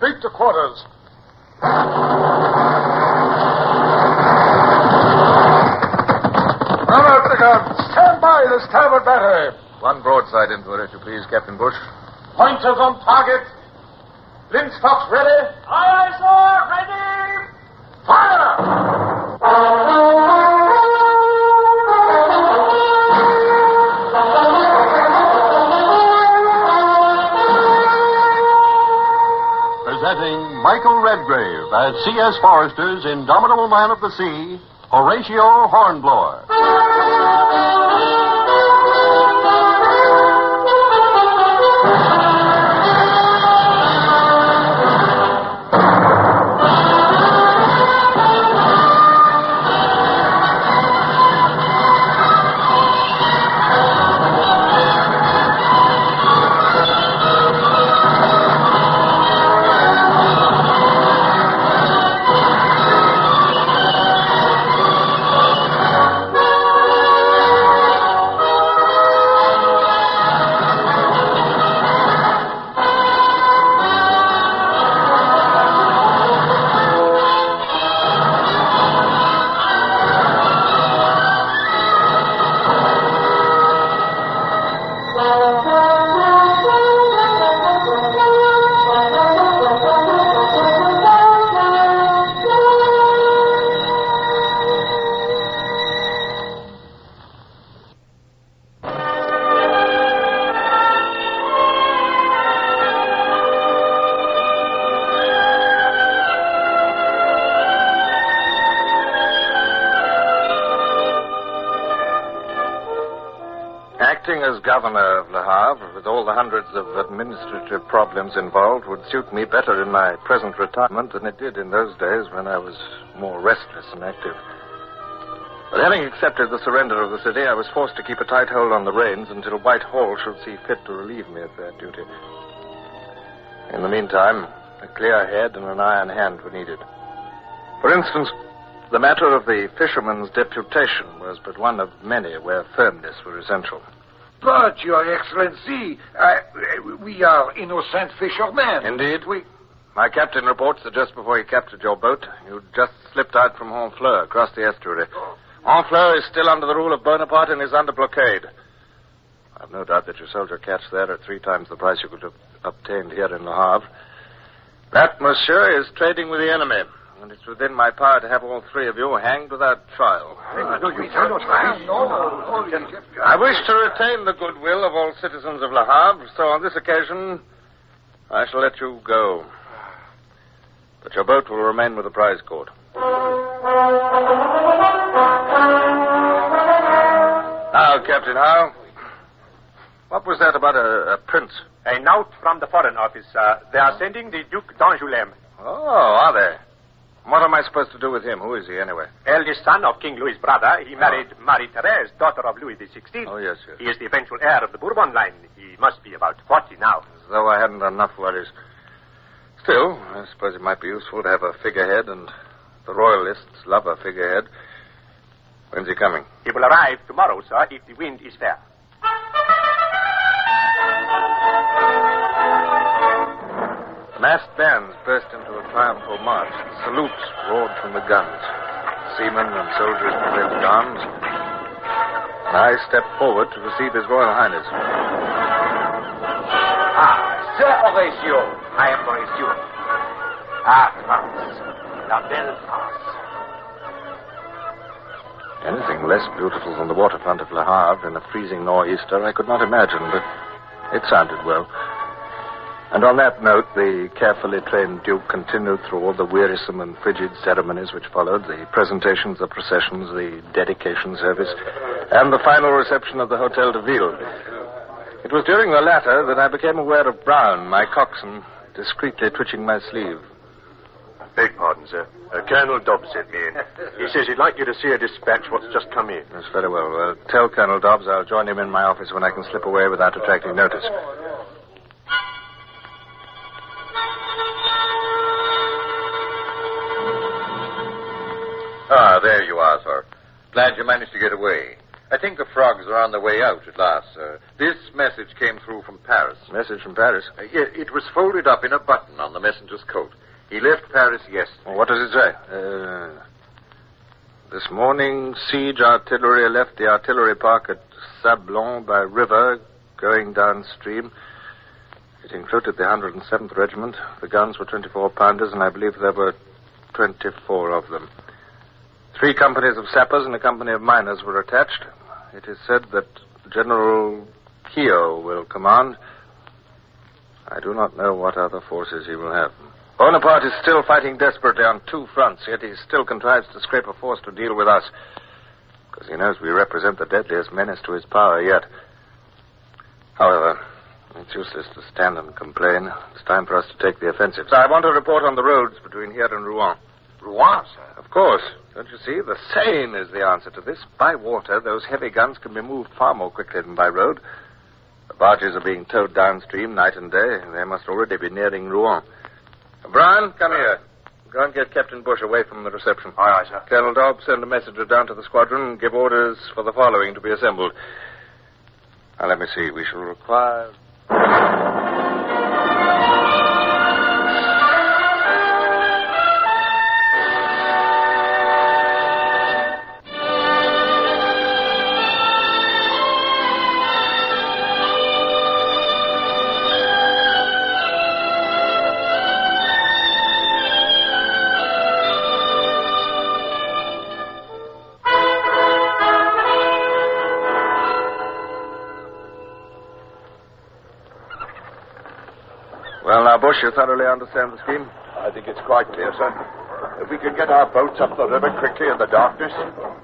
Beat to quarters. Now up the guns. Stand by the starboard battery. One broadside into it, if you please, Captain Bush. Pointers on target. Linstocks ready. Aye, aye, sir. Ready. Fire! Presenting Michael Redgrave as C.S. Forrester's indomitable man of the sea, Horatio Hornblower. Acting as governor of Le Havre, with all the hundreds of administrative problems involved, would suit me better in my present retirement than it did in those days when I was more restless and active. But having accepted the surrender of the city, I was forced to keep a tight hold on the reins until Whitehall should see fit to relieve me of that duty. In the meantime, a clear head and an iron hand were needed. For instance, the matter of the fisherman's deputation was but one of many where firmness was essential. But, Your Excellency, we are innocent fishermen. Indeed. My captain reports that just before he captured your boat, you just slipped out from Honfleur across the estuary. Honfleur is still under the rule of Bonaparte and is under blockade. I've no doubt that you sold your catch there at 3 times the price you could have obtained here in Le Havre. That, monsieur, is trading with the enemy. And it's within my power to have all 3 of you hanged without trial. I wish to retain the goodwill of all citizens of Le Havre, so on this occasion, I shall let you go. But your boat will remain with the prize court. Now, Captain Howe, what was that about a prince? A note from the Foreign Office. They are sending the Duc d'Angoulême. Oh, are they? What am I supposed to do with him? Who is he, anyway? Eldest son of King Louis's brother. He married Marie-Thérèse, daughter of Louis XVI. Oh, yes, yes. He is the eventual heir of the Bourbon line. He must be about 40 now. As though I hadn't enough worries. Still, I suppose it might be useful to have a figurehead, and the royalists love a figurehead. When's he coming? He will arrive tomorrow, sir, if the wind is fair. Massed bands burst into a triumphal march. Salutes roared from the guns. Seamen and soldiers waved arms. And I stepped forward to receive His Royal Highness. Sir Horatio, I am Horatio. France, la belle France. Anything less beautiful than the waterfront of Le Havre in a freezing nor'easter I could not imagine, but it sounded well. And on that note, the carefully trained Duke continued through all the wearisome and frigid ceremonies which followed, the presentations, the processions, the dedication service, and the final reception of the Hotel de Ville. It was during the latter that I became aware of Brown, my coxswain, discreetly twitching my sleeve. Beg pardon, sir. Colonel Dobbs sent me in. He says he'd like you to see a dispatch what's just come in. That's very well. Tell Colonel Dobbs I'll join him in my office when I can slip away without attracting notice. There you are, sir. Glad you managed to get away. I think the frogs are on their way out at last, sir. This message came through from Paris. Message from Paris? It was folded up in a button on the messenger's coat. He left Paris yesterday. Well, what does it say? This morning, siege artillery left the artillery park at Sablon by river, going downstream. It included the 107th Regiment. The guns were 24-pounders, and I believe there were 24 of them. 3 companies of sappers and a company of miners were attached. It is said that General Keogh will command. I do not know what other forces he will have. Bonaparte is still fighting desperately on 2 fronts, yet he still contrives to scrape a force to deal with us, because he knows we represent the deadliest menace to his power yet. However, it's useless to stand and complain. It's time for us to take the offensive. So I want to report on the roads between here and Rouen. Rouen, sir? Of course. Don't you see? The Seine is the answer to this. By water, those heavy guns can be moved far more quickly than by road. The barges are being towed downstream night and day. They must already be nearing Rouen. Brian, come here. Go and get Captain Bush away from the reception. Aye, aye, sir. Colonel Dobbs, send a messenger down to the squadron and give orders for the following to be assembled. Now, let me see. We shall require... Well, now, Bush, you thoroughly understand the scheme? I think it's quite clear, sir. If we can get our boats up the river quickly in the darkness,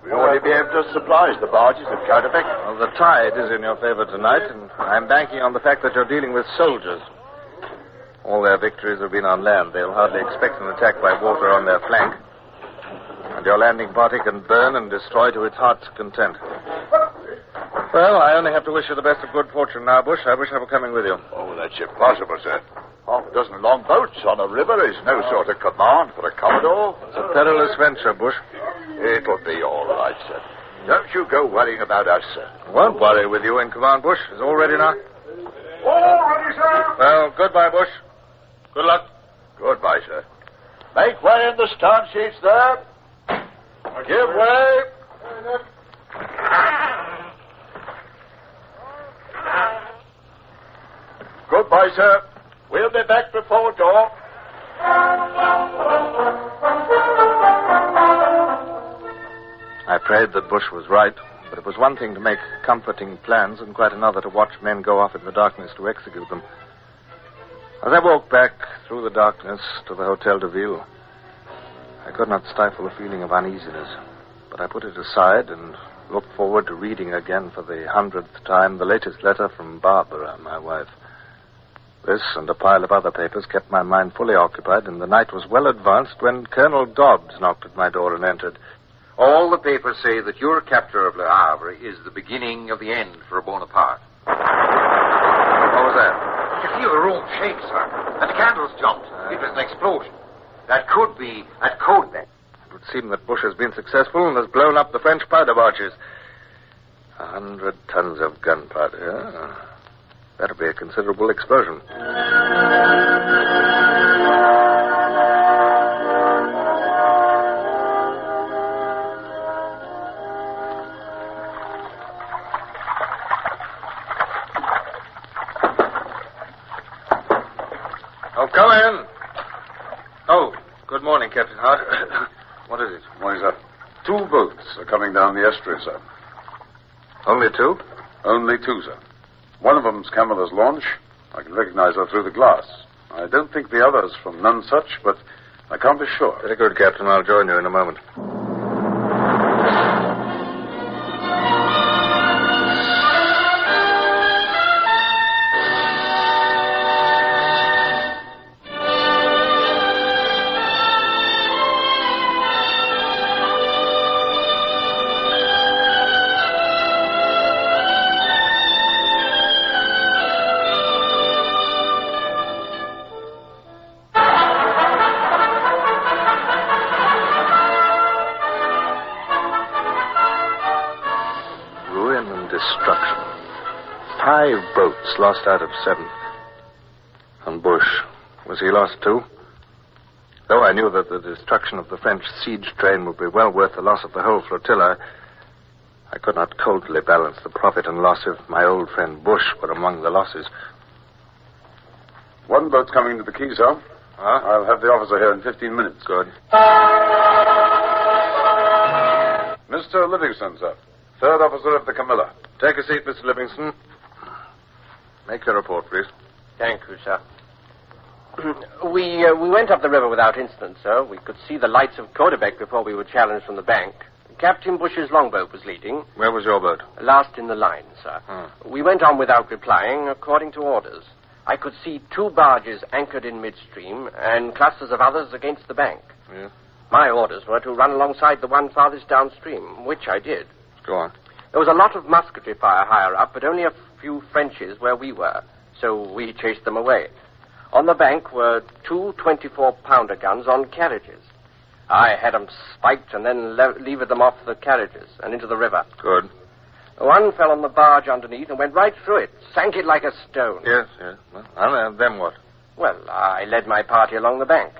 we'll only be able to supply the barges at Caudebec. Well, the tide is in your favor tonight, and I'm banking on the fact that you're dealing with soldiers. All their victories have been on land. They'll hardly expect an attack by water on their flank. And your landing party can burn and destroy to its heart's content. Well, I only have to wish you the best of good fortune now, Bush. I wish I were coming with you. Oh, that's impossible, sir. Half a dozen long boats on a river is no sort of command for a commodore. It's a perilous venture, Bush. It'll be all right, sir. Don't you go worrying about us, sir. I won't worry with you in command, Bush. Is all ready now? All ready, sir. Well, goodbye, Bush. Good luck. Goodbye, sir. Make way in the stern sheets there. Give way. Goodbye, sir. We'll be back before dawn. I prayed that Bush was right, but it was one thing to make comforting plans and quite another to watch men go off in the darkness to execute them. As I walked back through the darkness to the Hotel de Ville, I could not stifle a feeling of uneasiness, but I put it aside and looked forward to reading again for the 100th time the latest letter from Barbara, my wife. This and a pile of other papers kept my mind fully occupied, and the night was well advanced when Colonel Dobbs knocked at my door and entered. All the papers say that your capture of Le Havre is the beginning of the end for Bonaparte. What was that? You feel the room shake, sir, and the candles jumped. It was an explosion. That could be at Caudebec. It would seem that Bush has been successful and has blown up the French powder barges. 100 tons of gunpowder. That'll be a considerable explosion. Oh, come in. Oh, good morning, Captain Hart. What is it? Morning, sir. 2 boats are coming down the estuary, sir. Only 2? Only 2, sir. One of them's Camilla's launch. I can recognize her through the glass. I don't think the other's from Nonsuch, but I can't be sure. Very good, Captain. I'll join you in a moment. 5 boats lost out of 7. And Bush, was he lost too? Though I knew that the destruction of the French siege train would be well worth the loss of the whole flotilla, I could not coldly balance the profit and loss if my old friend Bush were among the losses. 1 boat's coming to the quay, sir. Huh? I'll have the officer here in 15 minutes. Good. Mr. Livingston, sir. 3rd officer of the Camilla. Take a seat, Mr. Livingston. Make your report, please. Thank you, sir. We went up the river without incident, sir. We could see the lights of Caudebec before we were challenged from the bank. Captain Bush's longboat was leading. Where was your boat? Last in the line, sir. We went on without replying, according to orders. I could see 2 barges anchored in midstream and clusters of others against the bank. Yeah. My orders were to run alongside the one farthest downstream, which I did. Go on. There was a lot of musketry fire higher up, but only a few Frenches where we were, so we chased them away. On the bank were 2 24-pounder guns on carriages. I had them spiked and then levered them off the carriages and into the river. Good. One fell on the barge underneath and went right through it, sank it like a stone. Yes. Well, and then what? Well, I led my party along the bank.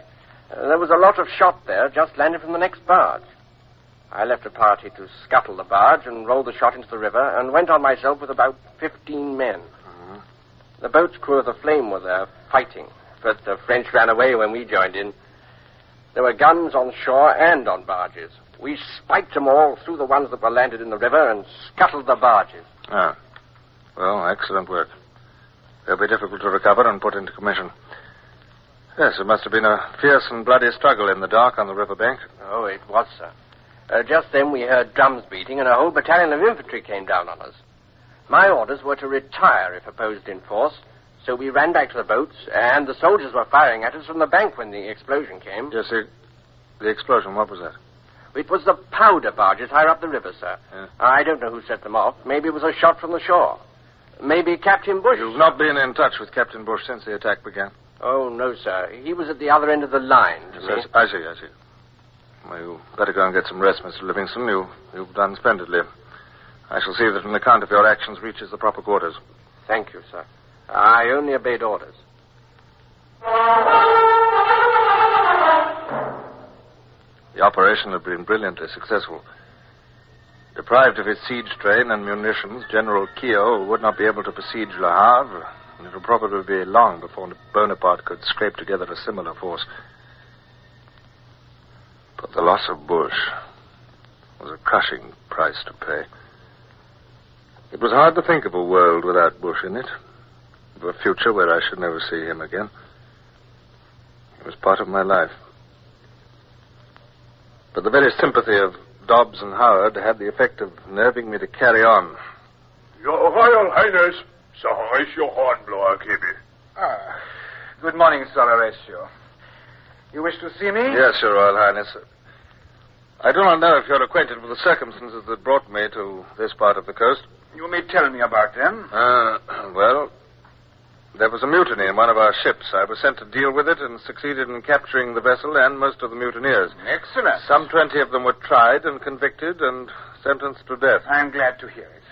There was a lot of shot there, just landed from the next barge. I left a party to scuttle the barge and roll the shot into the river and went on myself with about 15 men. Mm-hmm. The boat's crew of the Flame were there fighting, but the French ran away when we joined in. There were guns on shore and on barges. We spiked them all through the ones that were landed in the river and scuttled the barges. Ah. Well, excellent work. They'll be difficult to recover and put into commission. Yes, it must have been a fierce and bloody struggle in the dark on the riverbank. Oh, it was, sir. Just then we heard drums beating and a whole battalion of infantry came down on us. My orders were to retire if opposed in force, so we ran back to the boats, and the soldiers were firing at us from the bank when the explosion came. Yes, the explosion, what was that? It was the powder barges higher up the river, sir. Yeah. I don't know who set them off. Maybe it was a shot from the shore. Maybe Captain Bush... You've not been in touch with Captain Bush since the attack began? Oh, no, sir. He was at the other end of the line. Yes, I see. Well, you better go and get some rest, Mr. Livingston. You've done splendidly. I shall see that an account of your actions reaches the proper quarters. Thank you, sir. I only obeyed orders. The operation had been brilliantly successful. Deprived of his siege train and munitions, General Keogh would not be able to besiege Le Havre, and it would probably be long before Bonaparte could scrape together a similar force. But the loss of Bush was a crushing price to pay. It was hard to think of a world without Bush in it, of a future where I should never see him again. He was part of my life. But the very sympathy of Dobbs and Howard had the effect of nerving me to carry on. Your Royal Highness, Sir Horatio Hornblower, KB. Good morning, Sir Horatio. You wish to see me? Yes, Your Royal Highness. I do not know if you're acquainted with the circumstances that brought me to this part of the coast. You may tell me about them. Well, there was a mutiny in one of our ships. I was sent to deal with it and succeeded in capturing the vessel and most of the mutineers. Excellent. Some 20 of them were tried and convicted and sentenced to death. I'm glad to hear it.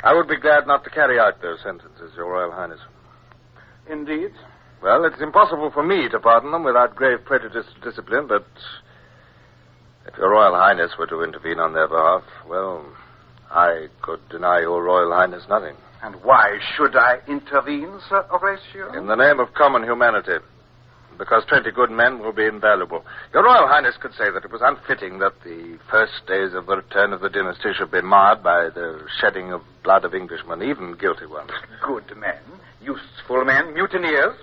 I would be glad not to carry out those sentences, Your Royal Highness. Indeed? Well, it's impossible for me to pardon them without grave prejudice to discipline, but if Your Royal Highness were to intervene on their behalf, well, I could deny Your Royal Highness nothing. And why should I intervene, Sir Horatio? In the name of common humanity. Because 20 good men will be invaluable. Your Royal Highness could say that it was unfitting that the first days of the return of the dynasty should be marred by the shedding of blood of Englishmen, even guilty ones. Good men, useful men, mutineers,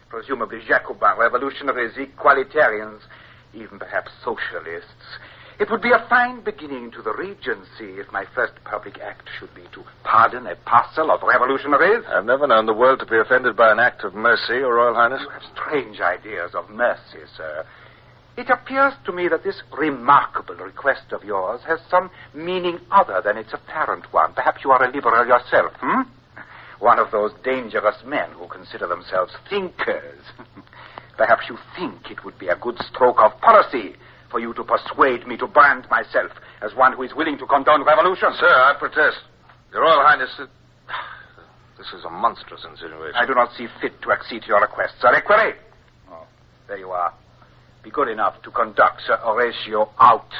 presumably Jacobin, revolutionaries, equalitarians, even perhaps socialists. It would be a fine beginning to the Regency if my first public act should be to pardon a parcel of revolutionaries. I've never known the world to be offended by an act of mercy, Your Royal Highness. You have strange ideas of mercy, sir. It appears to me that this remarkable request of yours has some meaning other than its apparent one. Perhaps you are a liberal yourself, One of those dangerous men who consider themselves thinkers. Perhaps you think it would be a good stroke of policy for you to persuade me to brand myself as one who is willing to condone revolution. Sir, I protest. Your Royal Highness, This is a monstrous insinuation. I do not see fit to accede to your request, Sir Equerry. Oh, there you are. Be good enough to conduct Sir Horatio out.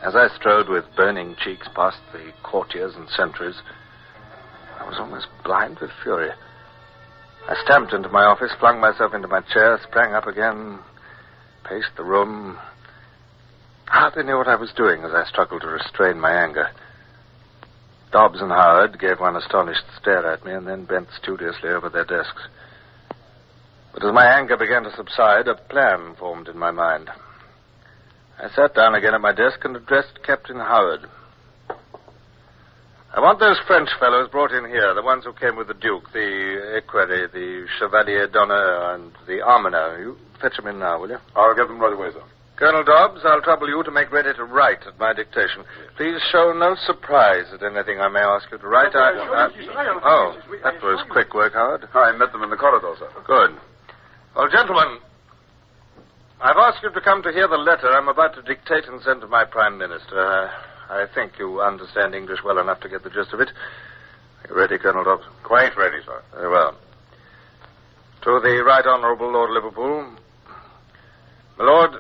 As I strode with burning cheeks past the courtiers and sentries, I was almost blind with fury. I stamped into my office, flung myself into my chair, sprang up again, paced the room. I hardly knew what I was doing as I struggled to restrain my anger. Dobbs and Howard gave one astonished stare at me and then bent studiously over their desks. But as my anger began to subside, a plan formed in my mind. I sat down again at my desk and addressed Captain Howard. I want those French fellows brought in here, the ones who came with the Duke, the Equerry, the Chevalier d'Honneur, and the Almoner. You fetch them in now, will you? I'll get them right away, sir. Colonel Dobbs, I'll trouble you to make ready to write at my dictation. Please show no surprise at anything I may ask you to write. Oh, that was quick work, Howard. I met them in the corridor, sir. Good. Well, gentlemen, I've asked you to come to hear the letter I'm about to dictate and send to my Prime Minister. I think you understand English well enough to get the gist of it. Are you ready, Colonel Dobbs? Quite ready, sir. Very well. To the Right Honourable Lord Liverpool. My Lord,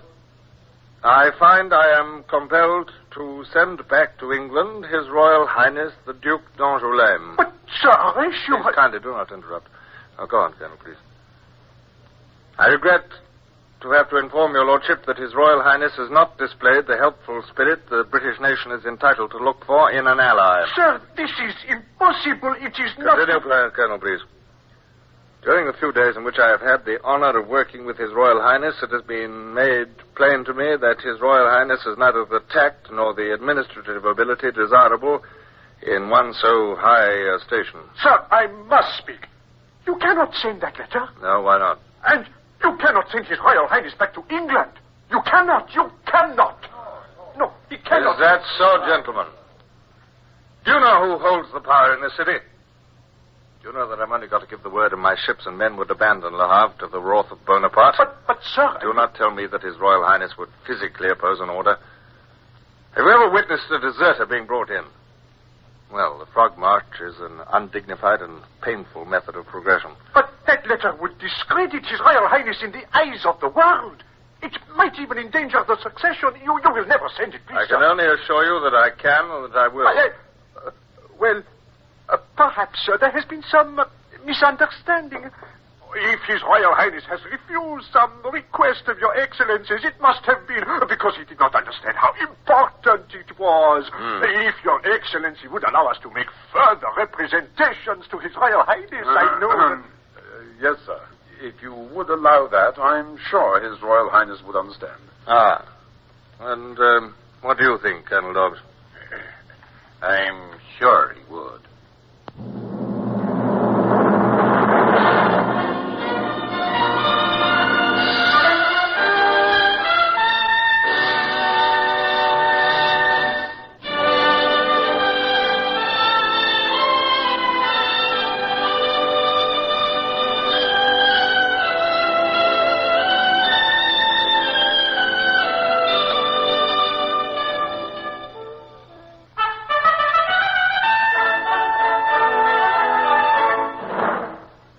I find I am compelled to send back to England His Royal Highness the Duke d'Angoulême. But, Sir Horatio... Please, kindly do not interrupt. Now, go on, Colonel, please. I regret to have to inform your lordship that His Royal Highness has not displayed the helpful spirit the British nation is entitled to look for in an ally. Sir, this is impossible. It is not... Continue, Colonel, please. During the few days in which I have had the honor of working with His Royal Highness, it has been made plain to me that His Royal Highness has neither the tact nor the administrative ability desirable in one so high a station. Sir, I must speak. You cannot send that letter. No, why not? And you cannot send His Royal Highness back to England. You cannot. You cannot. No, he cannot. Is that so, gentlemen? Do you know who holds the power in this city? Do you know that I've only got to give the word and my ships and men would abandon Le Havre to the wrath of Bonaparte? But, sir... Do not tell me that His Royal Highness would physically oppose an order. Have you ever witnessed a deserter being brought in? Well, the frog march is an undignified and painful method of progression. But that letter would discredit His Royal Highness in the eyes of the world. It might even endanger the succession. You will never send it, please, I can only assure you that I can or that I will. Perhaps, sir, there has been some misunderstanding. If His Royal Highness has refused some request of Your Excellencies, it must have been because he did not understand how important it was. If Your Excellency would allow us to make further representations to His Royal Highness, I know... Yes, sir. If you would allow that, I'm sure His Royal Highness would understand. Ah. And what do you think, Colonel Dobbs? I'm sure he would.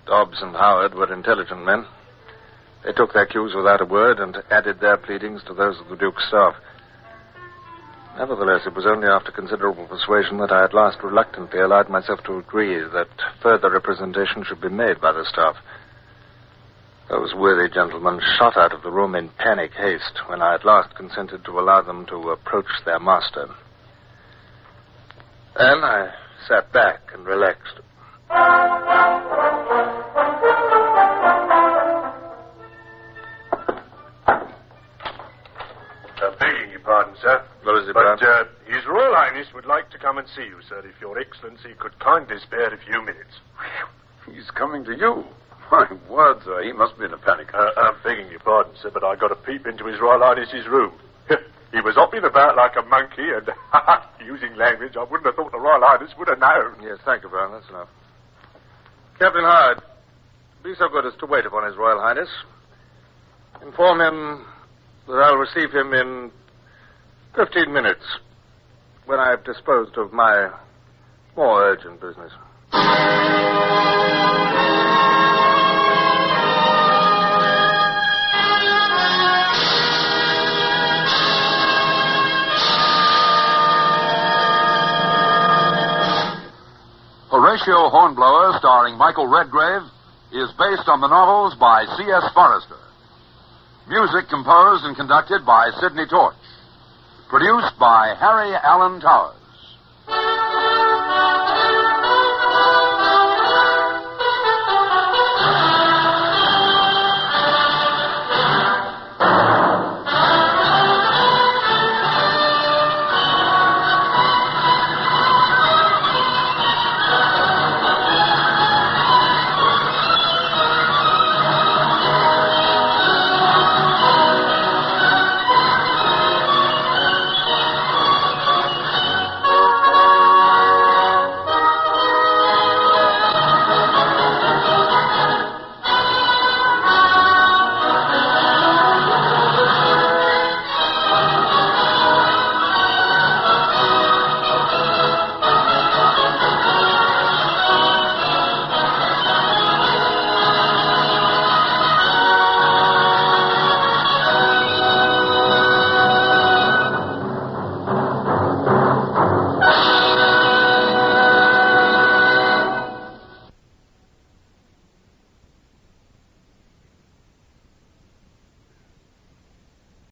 Dobbs and Howard were intelligent men. They took their cues without a word and added their pleadings to those of the Duke's staff. Nevertheless, it was only after considerable persuasion that I at last reluctantly allowed myself to agree that further representation should be made by the staff. Those worthy gentlemen shot out of the room in panic haste when I at last consented to allow them to approach their master. Then I sat back and relaxed. Begging your pardon, sir. What is it, But Brown? His Royal Highness would like to come and see you, sir, if Your Excellency could kindly spare a few minutes. He's coming to you. My word, sir, he must be in a panic. I'm begging your pardon, sir, but I got a peep into His Royal Highness's room. He was hopping about like a monkey and using language I wouldn't have thought the Royal Highness would have known. Yes, thank you, Brown. That's enough. Captain Howard, be so good as to wait upon His Royal Highness. Inform him that I'll receive him in 15 minutes, when I've disposed of my more urgent business. Horatio Hornblower, starring Michael Redgrave, is based on the novels by C.S. Forrester. Music composed and conducted by Sidney Torch. Produced by Harry Allen Towers.